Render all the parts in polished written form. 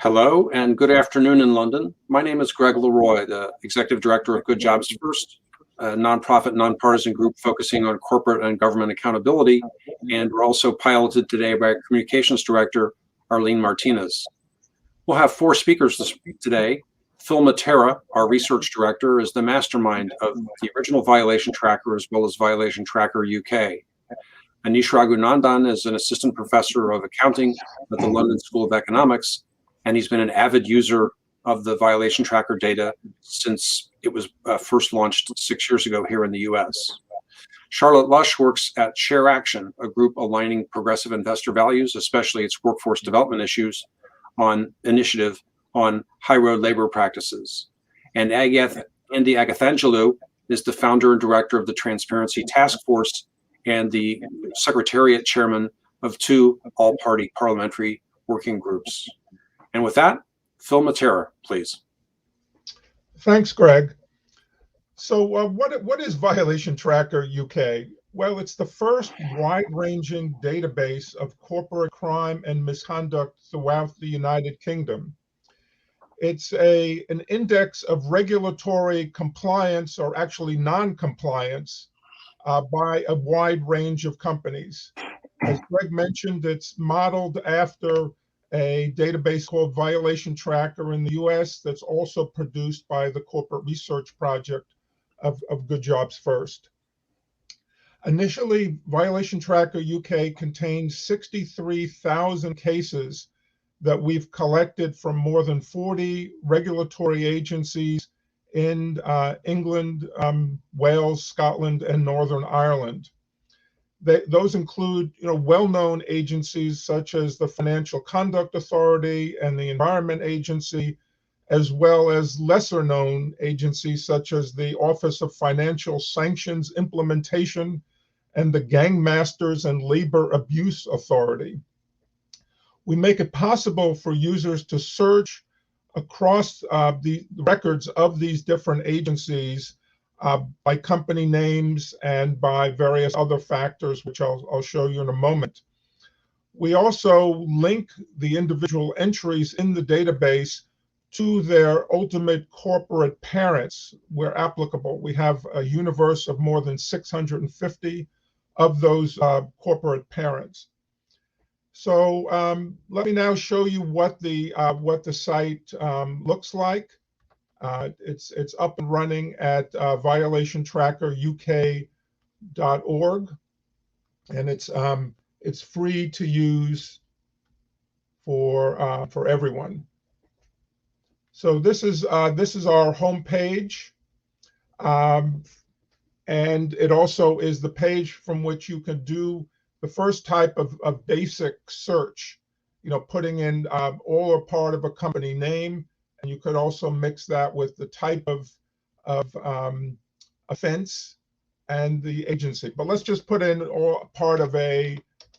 Hello and good afternoon in London. My name is Greg Leroy, the Executive Director of Good Jobs First, a nonprofit, nonpartisan group focusing on corporate and government accountability. And we're also piloted today by our Communications Director, Arlene Martinez. We'll have four speakers today. Phil Matera, our Research Director, is the mastermind of the original Violation Tracker as well as Violation Tracker UK. Anish Raghunandan is an Assistant Professor of Accounting at the London School of Economics, and he's been an avid user of the Violation Tracker data since it was first launched 6 years ago here in the US. Charlotte Lush works at Share Action, a group aligning progressive investor values, especially its workforce development initiative on high road labor practices. And Andy Agathangelou is the founder and director of the Transparency Task Force and the Secretariat Chairman of two all-party parliamentary working groups. And with that, Phil Matera, please. Thanks, Greg. So what is Violation Tracker UK? Well, it's the first wide-ranging database of corporate crime and misconduct throughout the United Kingdom. It's an index of regulatory compliance, or actually non-compliance, by a wide range of companies. As Greg mentioned, it's modeled after a database called Violation Tracker in the US that's also produced by the corporate research project of Good Jobs First. Initially, Violation Tracker UK contains 63,000 cases that we've collected from more than 40 regulatory agencies in England, Wales, Scotland, and Northern Ireland. Those include, well-known agencies such as the Financial Conduct Authority and the Environment Agency, as well as lesser-known agencies such as the Office of Financial Sanctions Implementation and the Gangmasters and Labor Abuse Authority. We make it possible for users to search across the records of these different agencies by company names and by various other factors, which I'll show you in a moment. We also link the individual entries in the database to their ultimate corporate parents where applicable. We have a universe of more than 650 of those corporate parents. So let me now show you what the site looks like. It's up and running at violationtrackeruk.org, and it's free to use for everyone. So this is our home page, and it also is the page from which you can do the first type of basic search. Putting in all or part of a company name. And you could also mix that with the type of offense and the agency. But let's just put in all part of a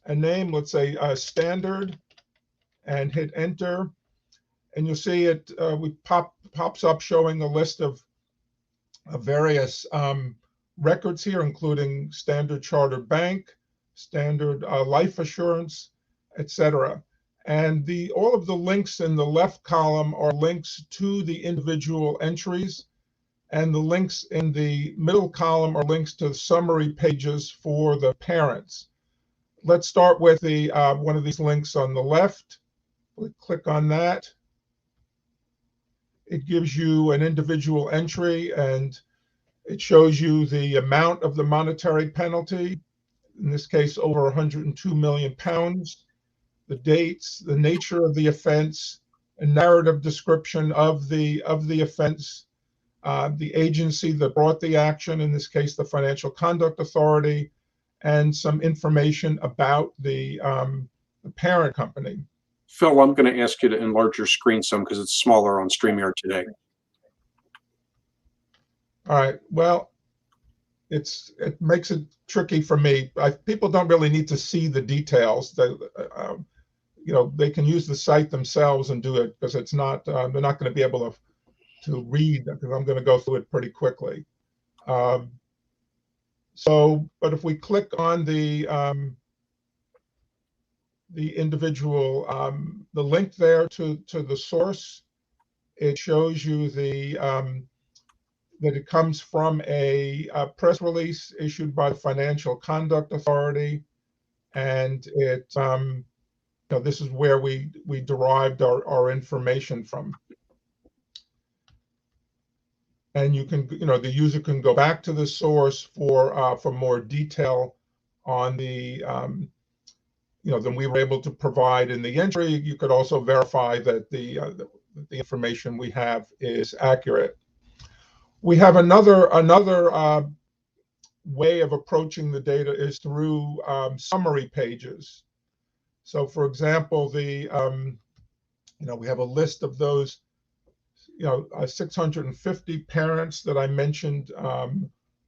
name, let's say standard, and hit enter. And you'll see it pops up showing a list of various records here, including Standard Chartered Bank, Standard Life Assurance, etc. And all of the links in the left column are links to the individual entries, and the links in the middle column are links to summary pages for the parents. Let's start with one of these links on the left. We click on that. It gives you an individual entry, and it shows you the amount of the monetary penalty, in this case over 102 million pounds. The dates, the nature of the offense, a narrative description of the offense, the agency that brought the action, in this case the Financial Conduct Authority, and some information about the parent company. Phil, I'm going to ask you to enlarge your screen some because it's smaller on StreamYard today. All right. Well, it makes it tricky for me. People don't really need to see the details. They can use the site themselves and do it, because it's not they're not going to be able to read, because I'm going to go through it pretty quickly. But if we click on the the individual, the link there to the source. It shows you that it comes from a press release issued by the Financial Conduct Authority, and this is where we derived our information from. And you can, the user can go back to the source for more detail on the, than we were able to provide in the entry. You could also verify that the information we have is accurate. We have another way of approaching the data is through summary pages. So, for example, we have a list of those 650 parents that I mentioned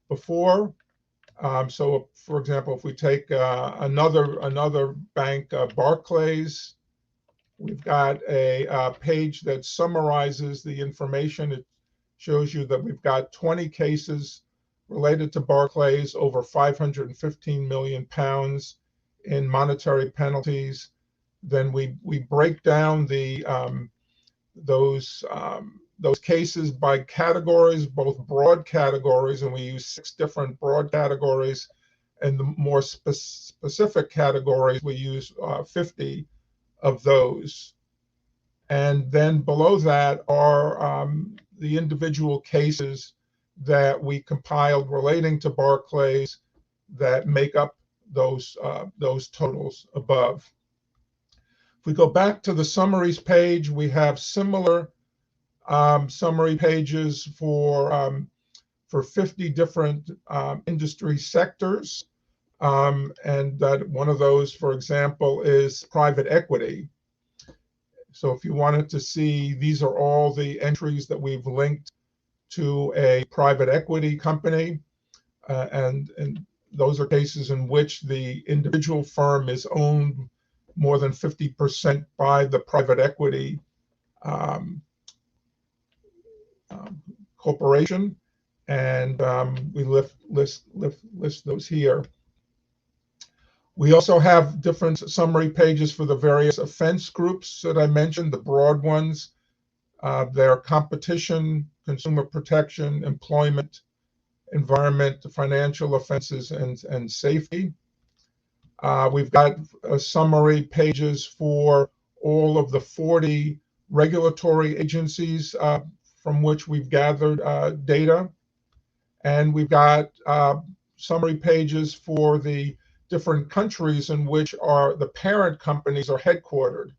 before. So, for example, if we take another bank, Barclays, we've got a page that summarizes the information. It shows you that we've got 20 cases related to Barclays, over 515 million pounds in monetary penalties. Then we break down those cases by categories, both broad categories, and we use 6 different broad categories, and the more specific categories, we use 50 of those. And then below that are the individual cases that we compiled relating to Barclays that make up those totals above. If we go back to the summaries page, we have similar summary pages for 50 different industry sectors. And that one of those, for example, is private equity. So if you wanted to see, these are all the entries that we've linked to a private equity company. And those are cases in which the individual firm is owned more than 50% by the private equity corporation. And we list those here. We also have different summary pages for the various offense groups that I mentioned, the broad ones. They're competition, consumer protection, employment, environment, financial offenses, and safety. We've got summary pages for all of the 40 regulatory agencies from which we've gathered data. And we've got summary pages for the different countries in which the parent companies are headquartered,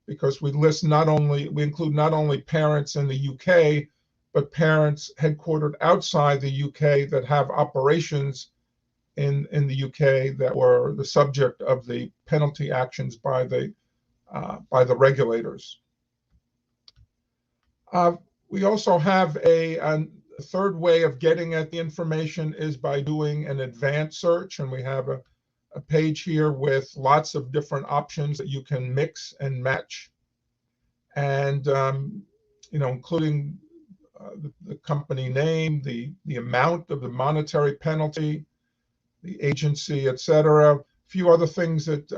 because we include not only parents in the UK, but parents headquartered outside the UK that have operations in the UK that were the subject of the penalty actions by the regulators. We also have a third way of getting at the information is by doing an advanced search, and we have a page here with lots of different options that you can mix and match, and including the company name, the amount of the monetary penalty, the agency, etc. A few other things that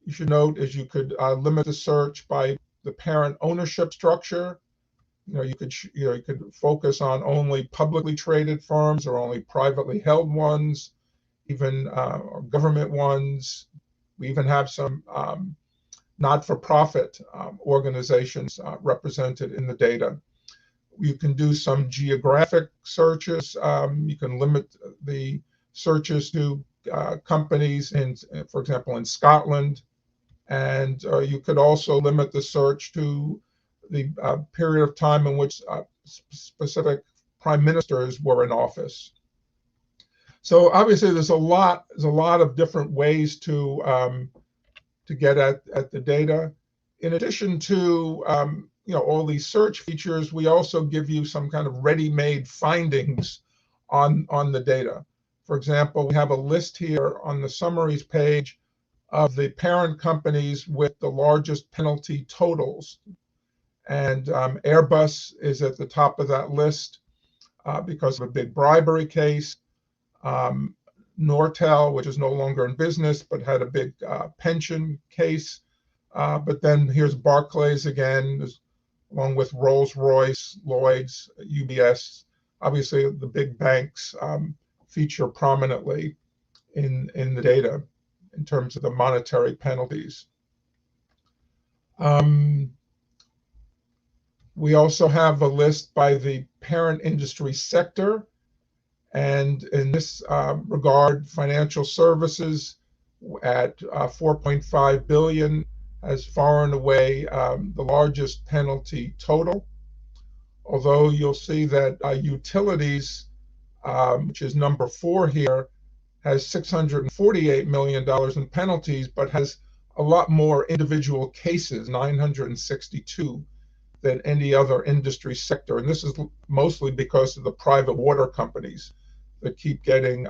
you should note is you could limit the search by the parent ownership structure. You could focus on only publicly traded firms or only privately held ones, even government ones. We even have some not-for-profit organizations represented in the data. You can do some geographic searches. You can limit the searches to companies for example, in Scotland, and you could also limit the search to the period of time in which specific prime ministers were in office. So obviously, there's a lot of different ways to get at the data. In addition to all these search features, we also give you some kind of ready-made findings on the data. For example, we have a list here on the summaries page of the parent companies with the largest penalty totals. And Airbus is at the top of that list because of a big bribery case. Nortel, which is no longer in business, but had a big pension case. But then here's Barclays again, along with Rolls-Royce, Lloyd's, UBS. Obviously, the big banks feature prominently in the data in terms of the monetary penalties. We also have a list by the parent industry sector. And in this regard, financial services at 4.5 billion has far and away the largest penalty total. Although you'll see that utilities, which is number 4 here, has $648 million in penalties, but has a lot more individual cases, 962, than any other industry sector. And this is mostly because of the private water companies that keep getting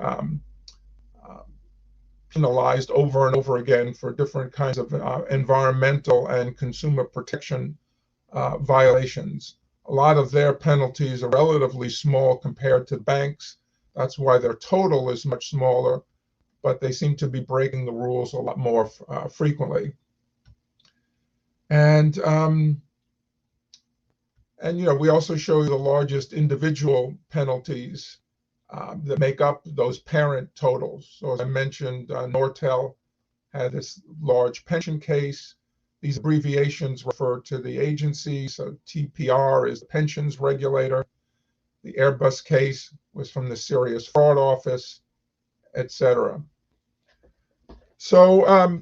penalized over and over again for different kinds of environmental and consumer protection violations. A lot of their penalties are relatively small compared to banks. That's why their total is much smaller, but they seem to be breaking the rules a lot more frequently. And we also show you the largest individual penalties that make up those parent totals. So as I mentioned, Nortel had this large pension case. These abbreviations refer to the agency. So TPR is the pensions regulator. The Airbus case was from the Serious Fraud Office, etc. So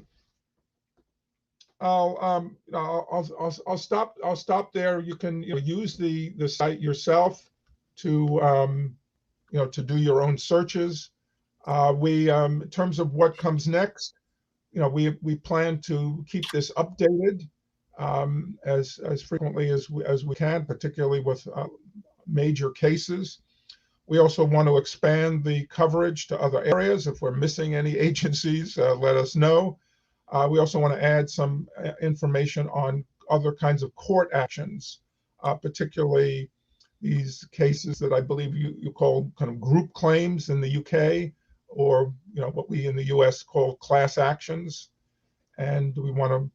I'll stop there. You can use the site yourself to to do your own searches. We in terms of what comes next, we plan to keep this updated as frequently as we can, particularly with major cases. We also want to expand the coverage to other areas. If we're missing any agencies, let us know. We also want to add some information on other kinds of court actions, particularly these cases that I believe you call kind of group claims in the UK, or what we in the US call class actions. And we want to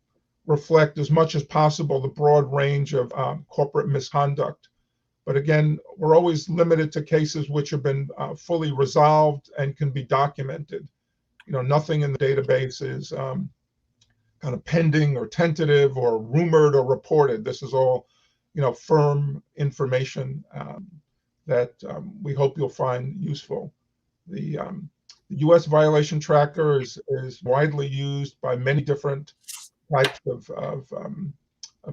reflect as much as possible the broad range of corporate misconduct. But again, we're always limited to cases which have been fully resolved and can be documented. Nothing in the database is kind of pending or tentative or rumored or reported. This is all, firm information that we hope you'll find useful. The U.S. violation tracker is widely used by many different types of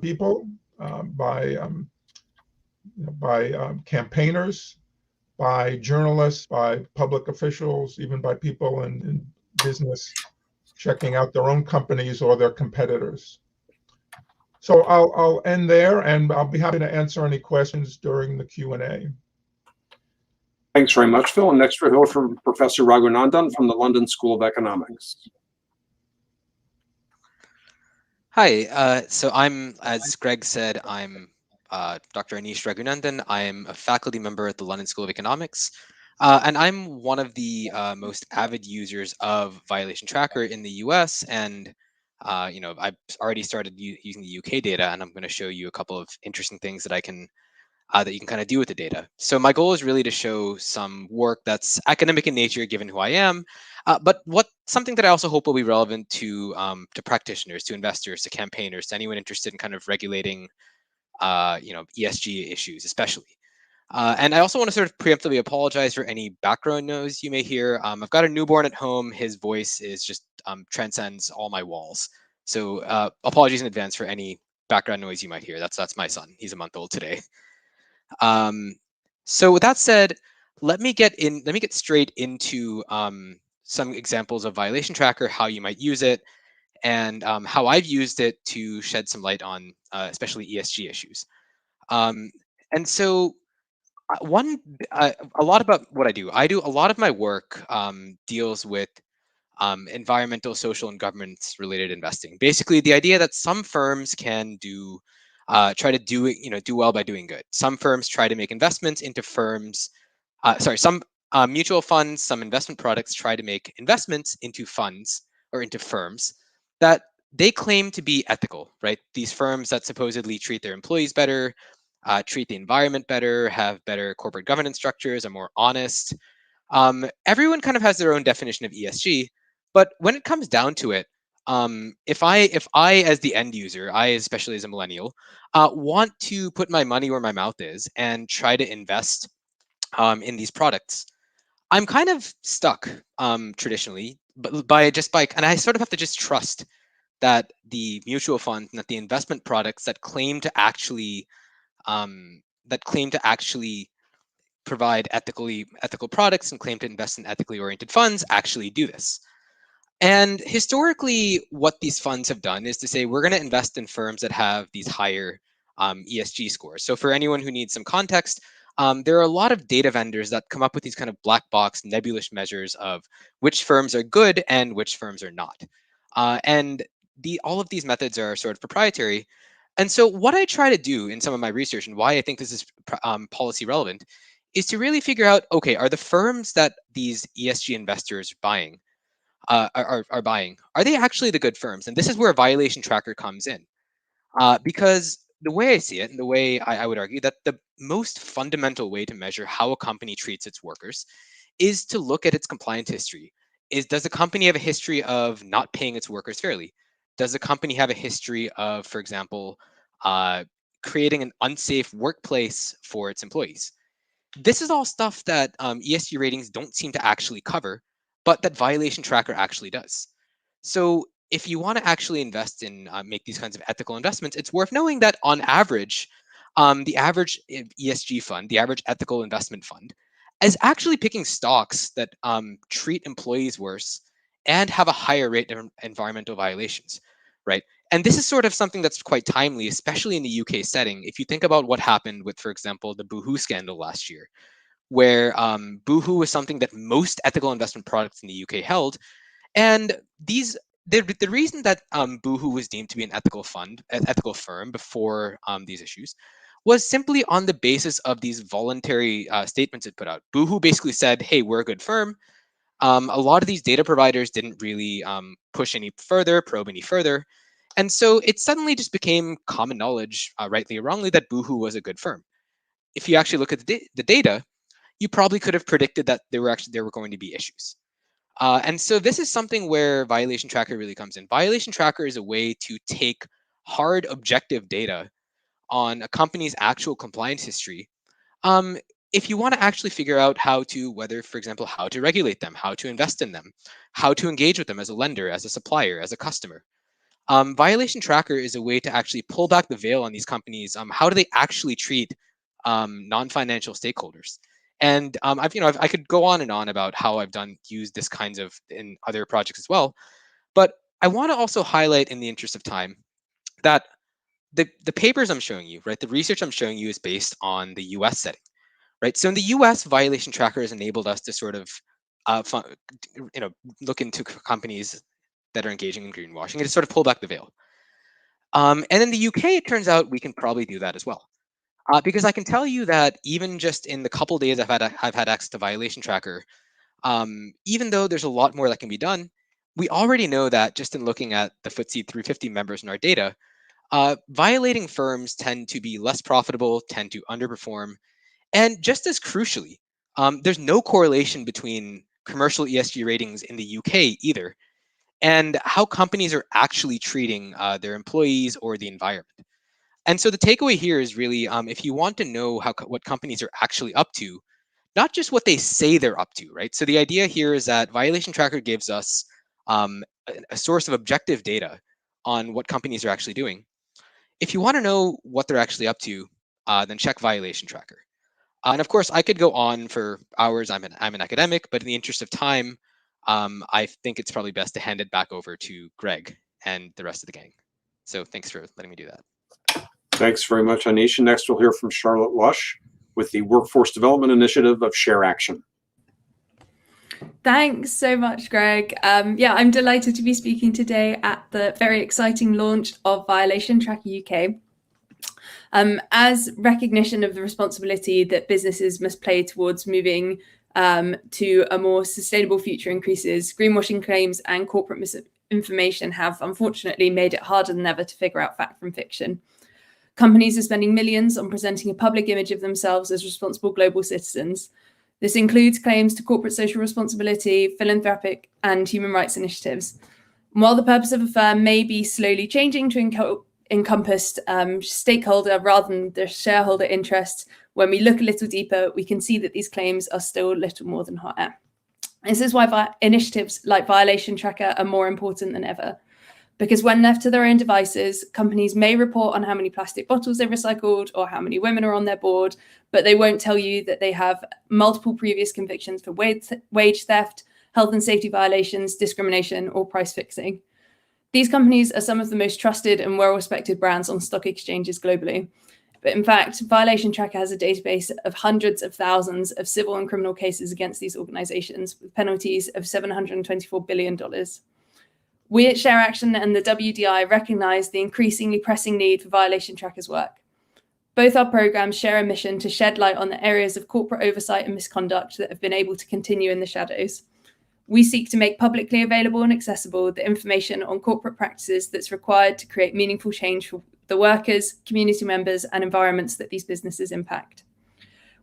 people, by campaigners, by journalists, by public officials, even by people in business checking out their own companies or their competitors. So I'll end there, and I'll be happy to answer any questions during the Q&A. Thanks very much, Phil. And next we'll hear from Professor Raghunandan from the London School of Economics. Hi, so I'm, as Greg said, I'm Dr. Anish Raghunandan. I am a faculty member at the London School of Economics, and I'm one of the most avid users of Violation Tracker in the US. And I've already started using the UK data, and I'm going to show you a couple of interesting things that I can that you can kind of do with the data. So my goal is really to show some work that's academic in nature, given who I am, but something that I also hope will be relevant to practitioners, to investors, to campaigners, to anyone interested in kind of regulating ESG issues, especially. And I also want to sort of preemptively apologize for any background noise you may hear. I've got a newborn at home. His voice is just transcends all my walls. So apologies in advance for any background noise you might hear. That's my son. He's a month old today. So with that said, let me get straight into some examples of Violation Tracker, how you might use it, and how I've used it to shed some light on especially ESG issues. And so a lot about what I do a lot of my work deals with environmental, social, and governance related investing. Basically, the idea that some firms can try to do well by doing good. Some firms try to make investments into firms. Some mutual funds, some investment products try to make investments into funds or into firms that they claim to be ethical, right? These firms that supposedly treat their employees better, treat the environment better, have better corporate governance structures, are more honest. Everyone kind of has their own definition of ESG, but when it comes down to it, if I as the end user, I especially as a millennial, want to put my money where my mouth is and try to invest in these products, I'm kind of stuck traditionally, but and I sort of have to just trust that the mutual funds and that the investment products that claim to actually provide ethical products and claim to invest in ethically oriented funds actually do this. And historically, what these funds have done is to say, we're going to invest in firms that have these higher ESG scores. So for anyone who needs some context, there are a lot of data vendors that come up with these kind of black box, nebulous measures of which firms are good and which firms are not. And all of these methods are sort of proprietary. And so what I try to do in some of my research, and why I think this is policy relevant, is to really figure out, okay, are the firms that these ESG investors are buying, are they actually the good firms? And this is where a violation tracker comes in. Because the way I see it, and the way I would argue that the most fundamental way to measure how a company treats its workers is to look at its compliance history. Does the company have a history of not paying its workers fairly? Does the company have a history of, for example, creating an unsafe workplace for its employees? This is all stuff that ESG ratings don't seem to actually cover, but that Violation Tracker actually does. So if you want to actually invest in make these kinds of ethical investments, it's worth knowing that on average, the average ESG fund, the average ethical investment fund, is actually picking stocks that treat employees worse and have a higher rate of environmental violations, right? And this is sort of something that's quite timely, especially in the UK setting. If you think about what happened with, for example, the Boohoo scandal last year, where Boohoo was something that most ethical investment products in the UK held, and the reason that Boohoo was deemed to be an ethical firm before these issues was simply on the basis of these voluntary statements it put out. Boohoo basically said, "Hey, we're a good firm." A lot of these data providers didn't really push any further, probe any further, and so it suddenly just became common knowledge, rightly or wrongly, that Boohoo was a good firm. If you actually look at the data, you probably could have predicted that there were going to be issues. And so this is something where Violation Tracker really comes in. Violation Tracker is a way to take hard objective data on a company's actual compliance history. Um, if you want to actually figure out for example, how to regulate them, how to invest in them, how to engage with them as a lender, as a supplier, as a customer. Violation Tracker is a way to actually pull back the veil on these companies. How do they actually treat non-financial stakeholders? And I could go on and on about how I've used this kinds of in other projects as well. But I want to also highlight, in the interest of time, that the papers I'm showing you, right, the research I'm showing you is based on the US setting, right? So in the US, Violation Tracker has enabled us to sort of look into companies that are engaging in greenwashing and to sort of pull back the veil. And in the UK, it turns out we can probably do that as well. Because I can tell you that even just in the couple days I've had access to Violation Tracker, even though there's a lot more that can be done, we already know that just in looking at the FTSE 350 members in our data, violating firms tend to be less profitable, tend to underperform, and just as crucially, there's no correlation between commercial ESG ratings in the UK either and how companies are actually treating their employees or the environment. And so the takeaway here is really, if you want to know what companies are actually up to, not just what they say they're up to, right? So the idea here is that Violation Tracker gives us a source of objective data on what companies are actually doing. If you want to know what they're actually up to, then check Violation Tracker. And of course, I could go on for hours. I'm an academic, but in the interest of time, I think it's probably best to hand it back over to Greg and the rest of the gang. So thanks for letting me do that. Thanks very much, Anish. Next, we'll hear from Charlotte Lush with the Workforce Development Initiative of Share Action. Thanks so much, Greg. I'm delighted to be speaking today at the very exciting launch of Violation Tracker UK. As recognition of the responsibility that businesses must play towards moving to a more sustainable future increases, greenwashing claims and corporate misinformation have unfortunately made it harder than ever to figure out fact from fiction. Companies are spending millions on presenting a public image of themselves as responsible global citizens. This includes claims to corporate social responsibility, philanthropic, and human rights initiatives. And while the purpose of a firm may be slowly changing to encompass stakeholder rather than the shareholder interests, when we look a little deeper, we can see that these claims are still little more than hot air. This is why initiatives like Violation Tracker are more important than ever. Because when left to their own devices, companies may report on how many plastic bottles they've recycled or how many women are on their board, but they won't tell you that they have multiple previous convictions for wage theft, health and safety violations, discrimination, or price fixing. These companies are some of the most trusted and well-respected brands on stock exchanges globally. But in fact, Violation Tracker has a database of hundreds of thousands of civil and criminal cases against these organizations with penalties of $724 billion. We at Share Action and the WDI recognize the increasingly pressing need for Violation Tracker's work. Both our programs share a mission to shed light on the areas of corporate oversight and misconduct that have been able to continue in the shadows. We seek to make publicly available and accessible the information on corporate practices that's required to create meaningful change for the workers, community members, and environments that these businesses impact.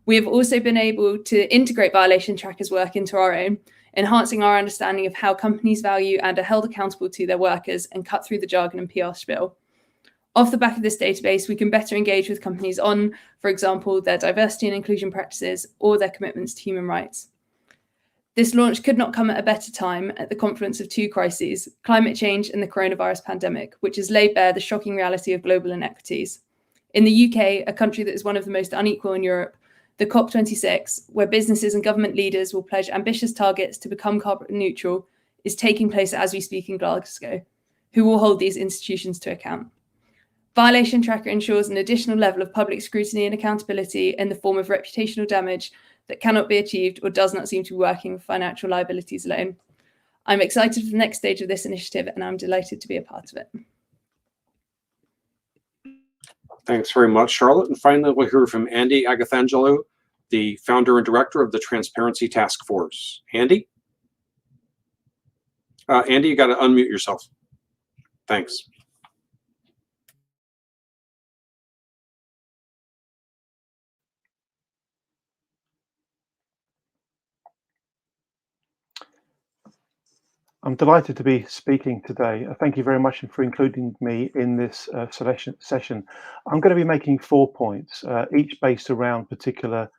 We have also been able to integrate Violation Tracker's work into our own, enhancing our understanding of how companies value and are held accountable to their workers and cut through the jargon and PR spill. Off the back of this database, we can better engage with companies on, for example, their diversity and inclusion practices or their commitments to human rights. This launch could not come at a better time at the confluence of two crises, climate change and the coronavirus pandemic, which has laid bare the shocking reality of global inequities. In the UK, a country that is one of the most unequal in Europe, the COP26, where businesses and government leaders will pledge ambitious targets to become carbon neutral, is taking place as we speak in Glasgow. Who will hold these institutions to account? Violation Tracker ensures an additional level of public scrutiny and accountability in the form of reputational damage that cannot be achieved or does not seem to be working with financial liabilities alone. I'm excited for the next stage of this initiative and I'm delighted to be a part of it. Thanks very much, Charlotte. And finally, we'll hear from Andy Agathangelo, the founder and director of the Transparency Task Force. Andy? Andy, you got to unmute yourself. Thanks. I'm delighted to be speaking today. Thank you very much for including me in this session. I'm going to be making 4 points, each based around particular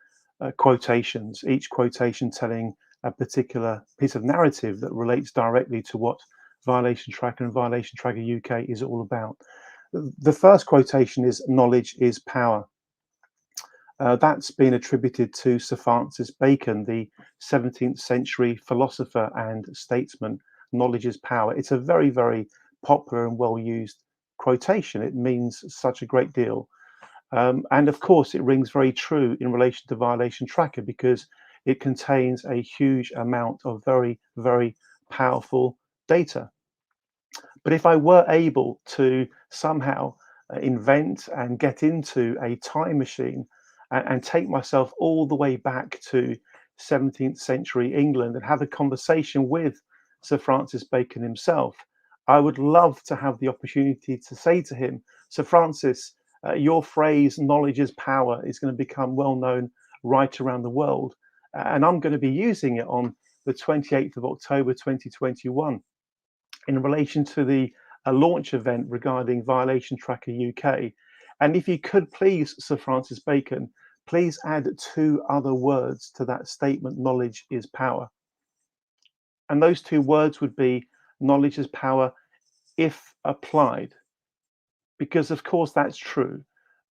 quotations, each quotation telling a particular piece of narrative that relates directly to what Violation Tracker and Violation Tracker UK is all about. The first quotation is "Knowledge is power." That's been attributed to Sir Francis Bacon, the 17th century philosopher and statesman. Knowledge is power. It's a very, very popular and well-used quotation. It means such a great deal. And of course, it rings very true in relation to Violation Tracker because it contains a huge amount of very, very powerful data. But if I were able to somehow invent and get into a time machine and take myself all the way back to 17th century England and have a conversation with Sir Francis Bacon himself, I would love to have the opportunity to say to him, Sir Francis, your phrase "knowledge is power" is going to become well known right around the world. And I'm going to be using it on the 28th of October 2021 in relation to the launch event regarding Violation Tracker UK. And if you could please, Sir Francis Bacon, please add 2 other words to that statement, "knowledge is power." And those 2 words would be "knowledge is power if applied." Because of course that's true,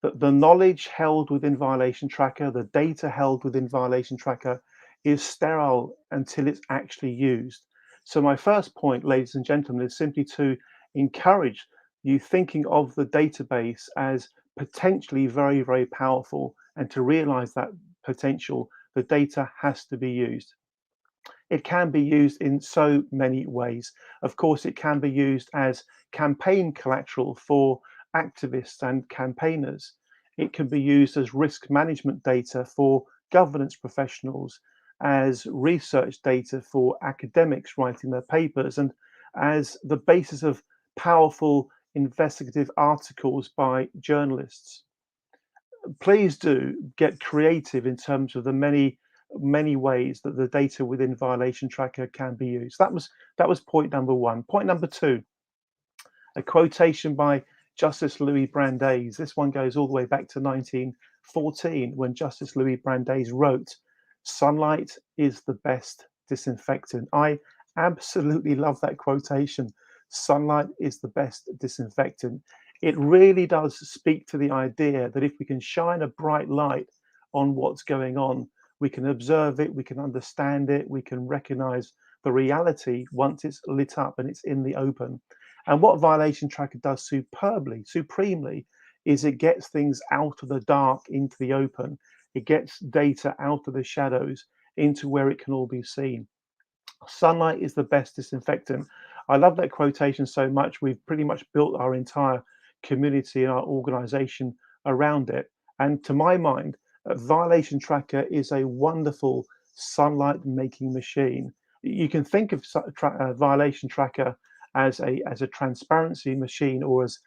that the knowledge held within Violation Tracker, the data held within Violation Tracker is sterile until it's actually used. So my first point, ladies and gentlemen, is simply to encourage you thinking of the database as potentially very, very powerful, and to realize that potential, the data has to be used. It can be used in so many ways. Of course, it can be used as campaign collateral for activists and campaigners. It can be used as risk management data for governance professionals. as research data for academics writing their papers and as the basis of powerful investigative articles by journalists. Please do get creative in terms of the many ways that the data within Violation Tracker can be used. That was point number one. Point number two, a quotation by Justice Louis Brandeis. This one goes all the way back to 1914 when Justice Louis Brandeis wrote, "Sunlight is the best disinfectant." I absolutely love that quotation. Sunlight is the best disinfectant. It really does speak to the idea that if we can shine a bright light on what's going on, we can observe it, we can understand it, we can recognize the reality once it's lit up and it's in the open. And what Violation Tracker does supremely, is it gets things out of the dark into the open. It gets data out of the shadows into where it can all be seen. Sunlight is the best disinfectant. I love that quotation so much. We've pretty much built our entire community and our organization around it. And to my mind, Violation Tracker is a wonderful sunlight making machine. You can think of Violation Tracker as a transparency machine, or as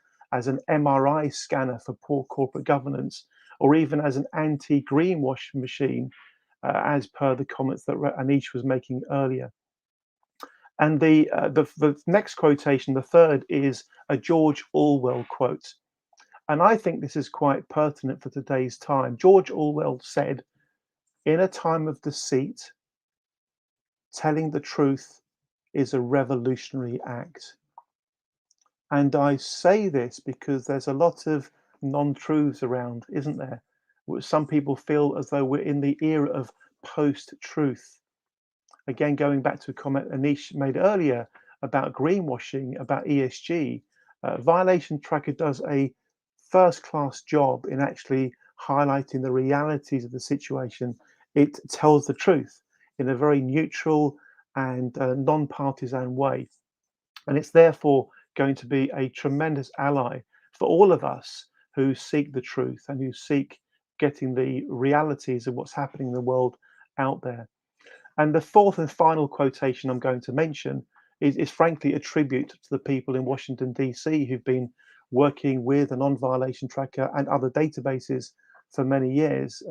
an MRI scanner for poor corporate governance, or even as an anti-greenwash machine, as per the comments that Anish was making earlier. And the next quotation, the third, is a George Orwell quote. And I think this is quite pertinent for today's time. George Orwell said, "In a time of deceit, telling the truth is a revolutionary act." And I say this because there's a lot of non-truths around, isn't there? Some people feel as though we're in the era of post-truth. Again, going back to a comment Anish made earlier about greenwashing, about ESG, Violation Tracker does a first-class job in actually highlighting the realities of the situation. It tells the truth in a very neutral and non-partisan way. And it's therefore going to be a tremendous ally for all of us who seek the truth and who seek getting the realities of what's happening in the world out there. And the fourth and final quotation I'm going to mention is frankly a tribute to the people in Washington, D.C. who've been working with and on Violation Tracker and other databases for many years.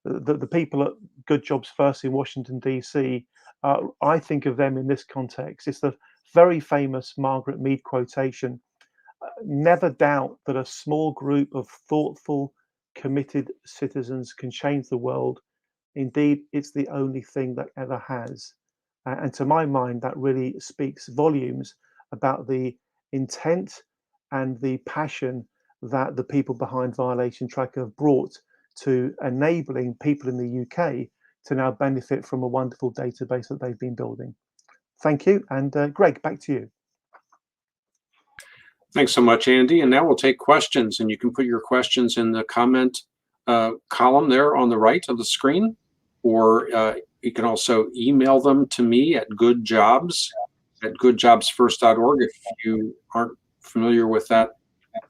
The people at Good Jobs First in Washington, D.C., I think of them in this context. It's the very famous Margaret Mead quotation, "Never doubt that a small group of thoughtful, committed citizens can change the world. Indeed, it's the only thing that ever has." And to my mind, that really speaks volumes about the intent and the passion that the people behind Violation Tracker have brought to enabling people in the UK to now benefit from a wonderful database that they've been building. Thank you. And Greg, back to you. Thanks so much, Andy. And now we'll take questions, and you can put your questions in the comment column there on the right of the screen, or you can also email them to me at goodjobsfirst.org if you aren't familiar with that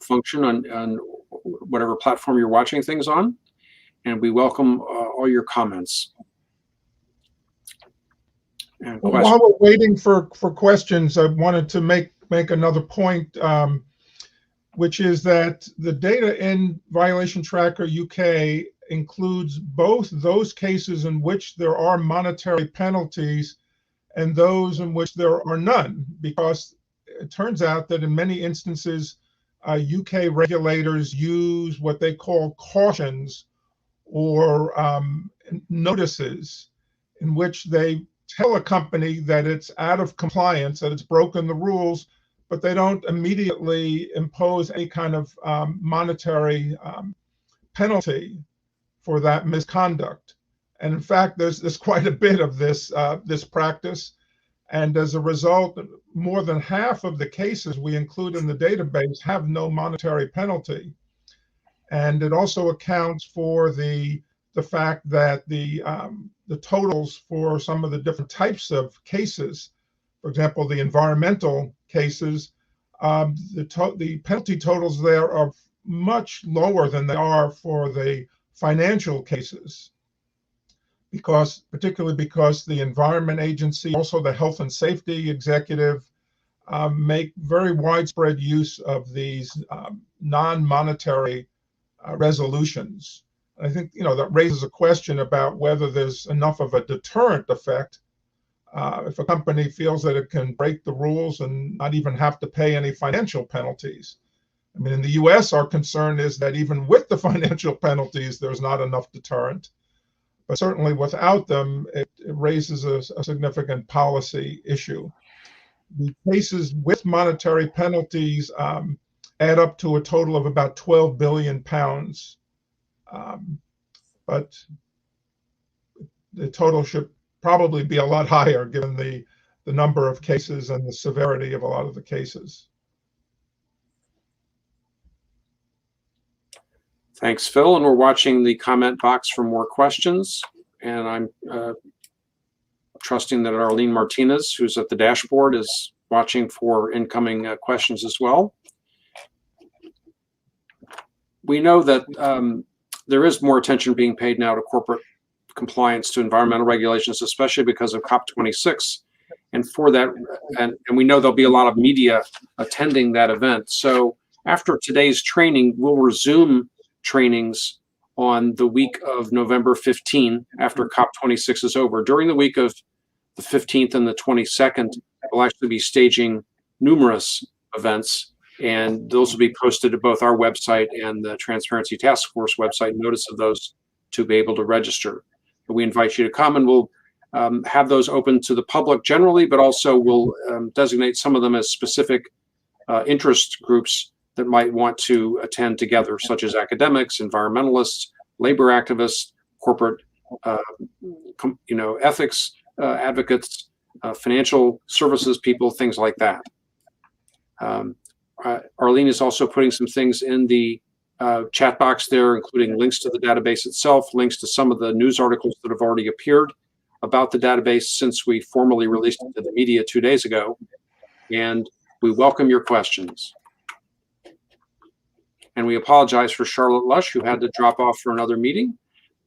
function on whatever platform you're watching things on. And we welcome all your comments. And while we're waiting for questions, I wanted to make another point, which is that the data in Violation Tracker UK includes both those cases in which there are monetary penalties and those in which there are none, because it turns out that in many instances, UK regulators use what they call cautions or notices, in which they tell a company that it's out of compliance, that it's broken the rules, but they don't immediately impose any kind of monetary penalty for that misconduct. And in fact, there's quite a bit of this practice. And as a result, more than half of the cases we include in the database have no monetary penalty. And it also accounts for the fact that the totals for some of the different types of cases, for example, the environmental cases, the penalty totals there are much lower than they are for the financial cases. particularly because the Environment Agency, also the Health and Safety Executive, make very widespread use of these non-monetary resolutions. I think that raises a question about whether there's enough of a deterrent effect if a company feels that it can break the rules and not even have to pay any financial penalties. I mean, in the US, our concern is that even with the financial penalties, there's not enough deterrent. But certainly without them, it raises a significant policy issue. The cases with monetary penalties add up to a total of about 12 billion pounds. But the total should probably be a lot higher given the number of cases and the severity of a lot of the cases. Thanks, Phil. And we're watching the comment box for more questions. And I'm trusting that Arlene Martinez, who's at the dashboard, is watching for incoming questions as well. We know that there is more attention being paid now to corporate compliance to environmental regulations, especially because of COP26. And for that, and we know there'll be a lot of media attending that event. So after today's training, we'll resume trainings on the week of November 15 after COP26 is over. During the week of the 15th and the 22nd, we'll actually be staging numerous events, and those will be posted to both our website and the Transparency Task Force website. Notice of those to be able to register. But we invite you to come, and we'll have those open to the public generally, but also we'll designate some of them as specific interest groups that might want to attend together, such as academics, environmentalists, labor activists, corporate, ethics advocates, financial services people, things like that. Arlene is also putting some things in the chat box there, including links to the database itself, links to some of the news articles that have already appeared about the database since we formally released it to the media 2 days ago. And we welcome your questions. And we apologize for Charlotte Lush, who had to drop off for another meeting,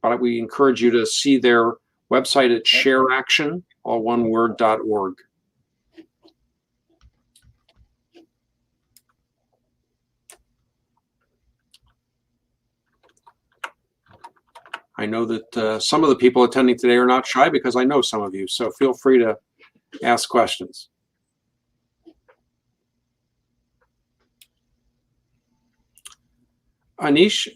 but we encourage you to see their website at shareaction, all one word, .org. I know that some of the people attending today are not shy because I know some of you, so feel free to ask questions. Anish,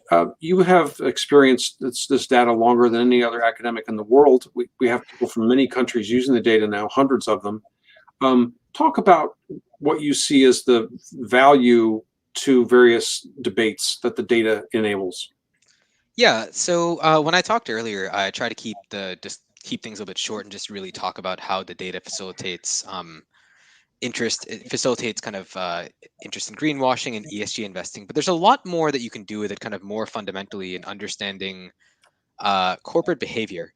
you have experienced this data longer than any other academic in the world. We have people from many countries using the data now, hundreds of them. Talk about what you see as the value to various debates that the data enables. Yeah, so when I talked earlier, I try to keep keep things a little bit short and just really talk about how the data facilitates interest. It facilitates kind of interest in greenwashing and ESG investing. But there's a lot more that you can do with it kind of more fundamentally in understanding corporate behavior.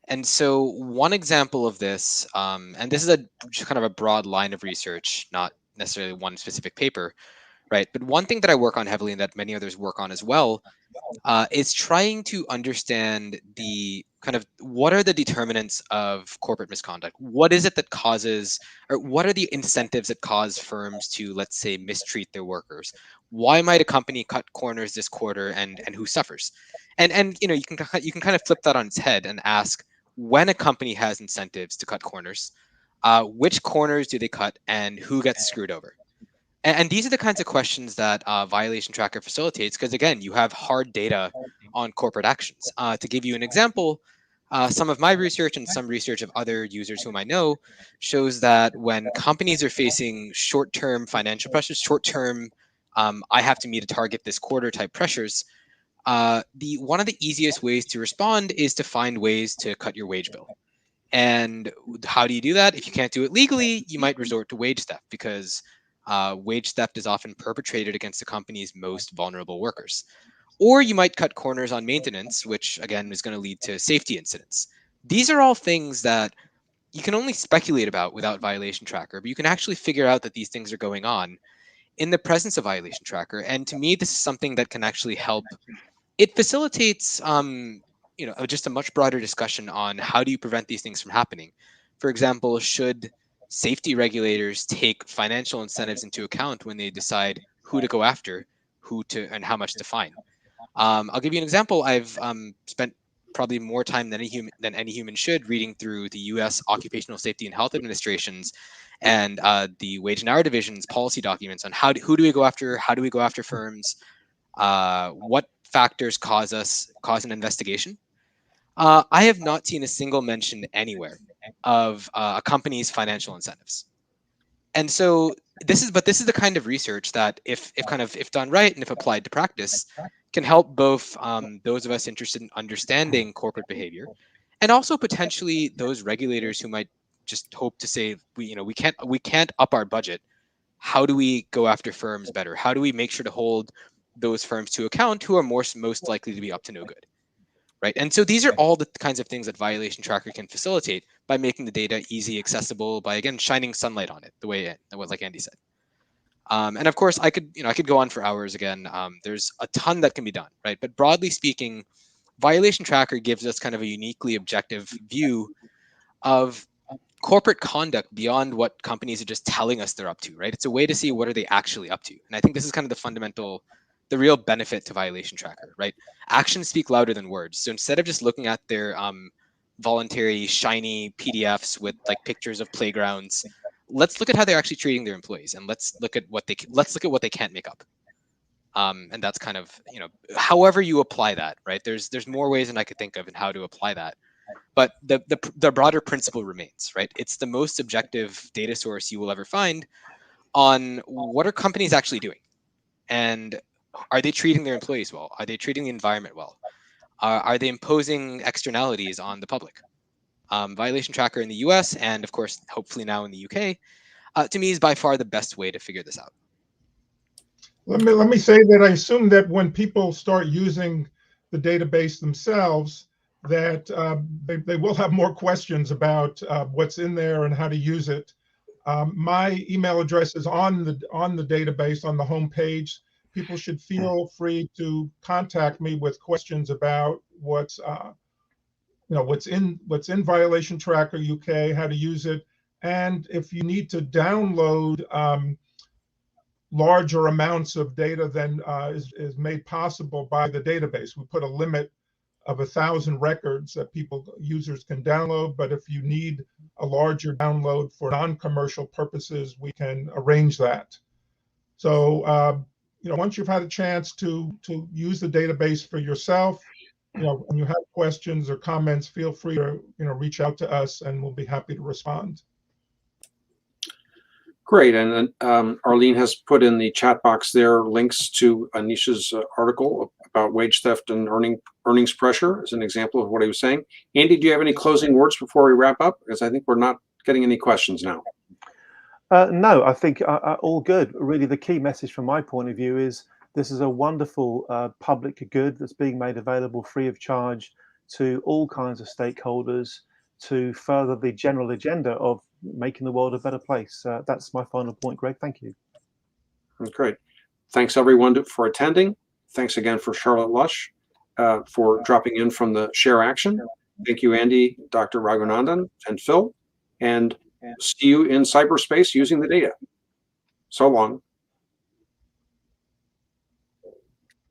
And so one example of this, and this is just kind of a broad line of research, not necessarily one specific paper, right? But one thing that I work on heavily and that many others work on as well is trying to understand the kind of what are the determinants of corporate misconduct? What is it that causes, or what are the incentives that cause firms to, let's say, mistreat their workers? Why might a company cut corners this quarter, and who suffers? And you can kind of flip that on its head and ask, when a company has incentives to cut corners, which corners do they cut, and who gets screwed over? And these are the kinds of questions that Violation Tracker facilitates, because again, you have hard data on corporate actions. To give you an example, some of my research and some research of other users whom I know shows that when companies are facing short-term financial pressures, short-term, I have to meet a target this quarter type pressures, one of the easiest ways to respond is to find ways to cut your wage bill. And how do you do that? If you can't do it legally, you might resort to wage theft, because wage theft is often perpetrated against the company's most vulnerable workers. Or you might cut corners on maintenance, which again is going to lead to safety incidents. These are all things that you can only speculate about without Violation Tracker, but you can actually figure out that these things are going on in the presence of Violation Tracker. And to me, this is something that can actually help. It facilitates just a much broader discussion on how do you prevent these things from happening. For example, should safety regulators take financial incentives into account when they decide who to go after, and how much to fine? I'll give you an example. I've spent probably more time than any human should reading through the U.S. Occupational Safety and Health Administration's and the Wage and Hour Division's policy documents on who do we go after, how do we go after firms, what factors cause an investigation. I have not seen a single mention anywhere of a company's financial incentives. And so this is the kind of research that if done right and if applied to practice, can help both those of us interested in understanding corporate behavior, and also potentially those regulators who might just hope to say, we can't up our budget. How do we go after firms better? How do we make sure to hold those firms to account who are most likely to be up to no good? Right. And so these are all the kinds of things that Violation Tracker can facilitate by making the data easy, accessible, by, again, shining sunlight on it the way it was, like Andy said. And of course, I could go on for hours again. There's a ton that can be done, right? But broadly speaking, Violation Tracker gives us kind of a uniquely objective view of corporate conduct beyond what companies are just telling us they're up to, right? It's a way to see what are they actually up to. And I think this is kind of the real benefit to Violation Tracker, right? Actions speak louder than words. So instead of just looking at their voluntary, shiny PDFs with like pictures of playgrounds, let's look at how they're actually treating their employees, and let's look at what they can't make up. And that's kind of, however you apply that, right? There's more ways than I could think of in how to apply that. But the broader principle remains, right? It's the most objective data source you will ever find on what are companies actually doing, and are they treating their employees well? Are they treating the environment well? Are they imposing externalities on the public? Violation Tracker in the US, and of course, hopefully now in the UK, to me is by far the best way to figure this out. Let me say that I assume that when people start using the database themselves, that they will have more questions about what's in there and how to use it. My email address is on the database on the home page. People should feel free to contact me with questions about what's in Violation Tracker UK, how to use it, and if you need to download larger amounts of data than is made possible by the database. We put a limit of 1,000 records that users can download, but if you need a larger download for non-commercial purposes, we can arrange that. So once you've had a chance to use the database for yourself, when you have questions or comments, feel free to reach out to us, and we'll be happy to respond. Great, and Arlene has put in the chat box there links to Anisha's article about wage theft and earnings pressure as an example of what he was saying. Andy, do you have any closing words before we wrap up? Because I think we're not getting any questions now. No, I think all good. Really, the key message from my point of view is this is a wonderful public good that's being made available free of charge to all kinds of stakeholders to further the general agenda of making the world a better place. That's my final point, Greg. Thank you. Great. Thanks, everyone, for attending. Thanks again for Charlotte Lush for dropping in from the Share Action. Thank you, Andy, Dr. Raghunandan, and Phil. And see you in cyberspace using the data. So long.